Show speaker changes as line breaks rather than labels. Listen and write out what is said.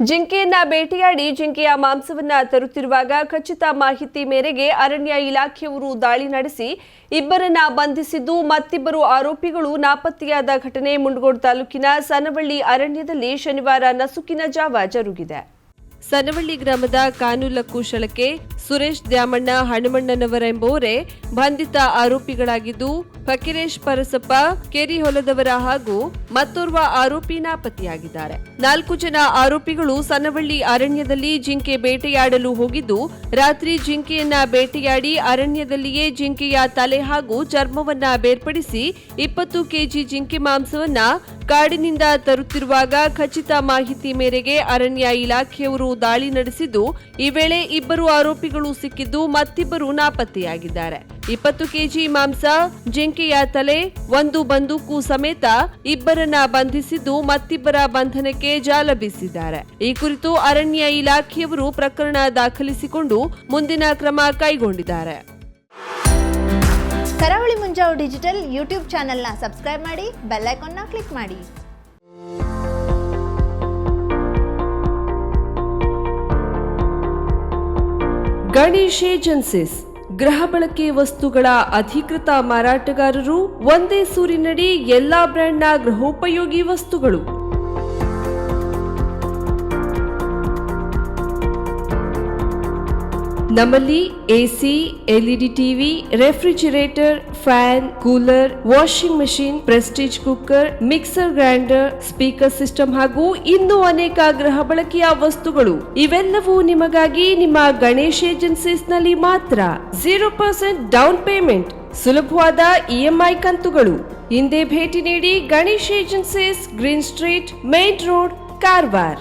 ಜಿಂಕೆಯನ್ನ ಬೇಟೆಯಾಡಿ ಜಿಂಕೆಯ ಮಾಂಸವನ್ನ ತರುತ್ತಿರುವಾಗ ಖಚಿತ ಮಾಹಿತಿ ಮೇರೆಗೆ ಅರಣ್ಯ ಇಲಾಖೆಯವರು ದಾಳಿ ನಡೆಸಿ ಇಬ್ಬರನ್ನ ಬಂಧಿಸಿದ್ದು ಮತ್ತಿಬ್ಬರು ಆರೋಪಿಗಳು ನಾಪತ್ತೆಯಾದ ಘಟನೆ ಮುಂಡಗೋಡ ತಾಲೂಕಿನ ಸನವಳ್ಳಿ ಅರಣ್ಯದಲ್ಲಿ ಶನಿವಾರ ನಸುಕಿನ ಜಾವ ಜರುಗಿದೆ. ಸನವಳ್ಳಿ ಗ್ರಾಮದ ಕಾನುಲಕ್ಕು ಶಳಕೆ ಸುರೇಶ್ ದ್ಯಾಮಣ್ಣ ಹನುಮಣ್ಣನವರೆಂಬುವರೇ ಬಂಧಿತ ಆರೋಪಿಗಳಾಗಿದ್ದು, ಫಕೀರೇಶ್ ಪರಸಪ್ಪ ಕೆರಿಹೊಲದವರ ಹಾಗೂ ಮತ್ತೋರ್ವ ಆರೋಪಿ ನಾಪತ್ತೆಯಾಗಿದ್ದಾರೆ. 4 ಜನ ಆರೋಪಿಗಳು ಸನವಳ್ಳಿ ಅರಣ್ಯದಲ್ಲಿ ಜಿಂಕೆ ಬೇಟೆಯಾಡಲು ಹೋಗಿದ್ದು, ರಾತ್ರಿ ಜಿಂಕೆಯನ್ನ ಬೇಟೆಯಾಡಿ ಅರಣ್ಯದಲ್ಲಿಯೇ ಜಿಂಕೆಯ ತಲೆ ಹಾಗೂ ಚರ್ಮವನ್ನ ಬೇರ್ಪಡಿಸಿ 20 ಕೆಜಿ ಜಿಂಕೆ ಮಾಂಸವನ್ನ ಕಾಡಿನಿಂದ ತರುತ್ತಿರುವಾಗ ಖಚಿತ ಮಾಹಿತಿ ಮೇರೆಗೆ ಅರಣ್ಯ ಇಲಾಖೆಯವರು ದಾಳಿ ನಡೆಸಿದ್ದು, ಈ ವೇಳೆ ಇಬ್ಬರು ಆರೋಪಿಗಳು ಸಿಕ್ಕಿದ್ದು ಮತ್ತಿಬ್ಬರು ನಾಪತ್ತೆಯಾಗಿದ್ದಾರೆ. 20 ಕೆಜಿ ಮಾಂಸ, ಜಿಂಕೆಯ ತಲೆ, 1 ಬಂದೂಕು ಸಮೇತ ಇಬ್ಬರನ್ನ ಬಂಧಿಸಿದ್ದು ಮತ್ತಿಬ್ಬರ ಬಂಧನಕ್ಕೆ ಜಾಲ ಬೀಸಿದ್ದಾರೆ. ಈ ಕುರಿತು ಅರಣ್ಯ ಇಲಾಖೆಯವರು ಪ್ರಕರಣ ದಾಖಲಿಸಿಕೊಂಡು ಮುಂದಿನ ಕ್ರಮ ಕೈಗೊಂಡಿದ್ದಾರೆ.
ಕರಾವಳಿ ಮುಂಜಾವು ಡಿಜಿಟಲ್ ಯೂಟ್ಯೂಬ್ ಚಾನೆಲ್ನ ಸಬ್ಸ್ಕ್ರೈಬ್ ಮಾಡಿ, ಬೆಲ್ ಐಕಾನ್ನ ಕ್ಲಿಕ್ ಮಾಡಿ.
ಗಣೇಶ್ ಏಜೆನ್ಸೀಸ್ ಗೃಹ ಬಳಕೆ ವಸ್ತುಗಳ ಅಧಿಕೃತ ಮಾರಾಟಗಾರರು. ಒಂದೇ ಸೂರಿನಡಿ ಎಲ್ಲಾ ಬ್ರ್ಯಾಂಡ್ನ ಗೃಹೋಪಯೋಗಿ ವಸ್ತುಗಳು. ನಮ್ಮಲ್ಲಿ AC, LED TV, refrigerator, fan, cooler, washing machine, Prestige cooker, mixer grinder, speaker system ಹಾಗೂ ಇನ್ನೂ ಅನೇಕ ಗೃಹ ಬಳಕೆಯ ವಸ್ತುಗಳು. ಇವೆಲ್ಲವೂ ನಿಮಗಾಗಿ ನಿಮ್ಮ ಗಣೇಶ್ ಏಜೆನ್ಸೀಸ್ ನಲ್ಲಿ ಮಾತ್ರ. 0% ಡೌನ್ ಪೇಮೆಂಟ್, ಸುಲಭವಾದ ಇಎಂಐ ಕಂತುಗಳು. ಹಿಂದೆ ಭೇಟಿ ನೀಡಿ Ganesh agencies, green street, main road, Karwar.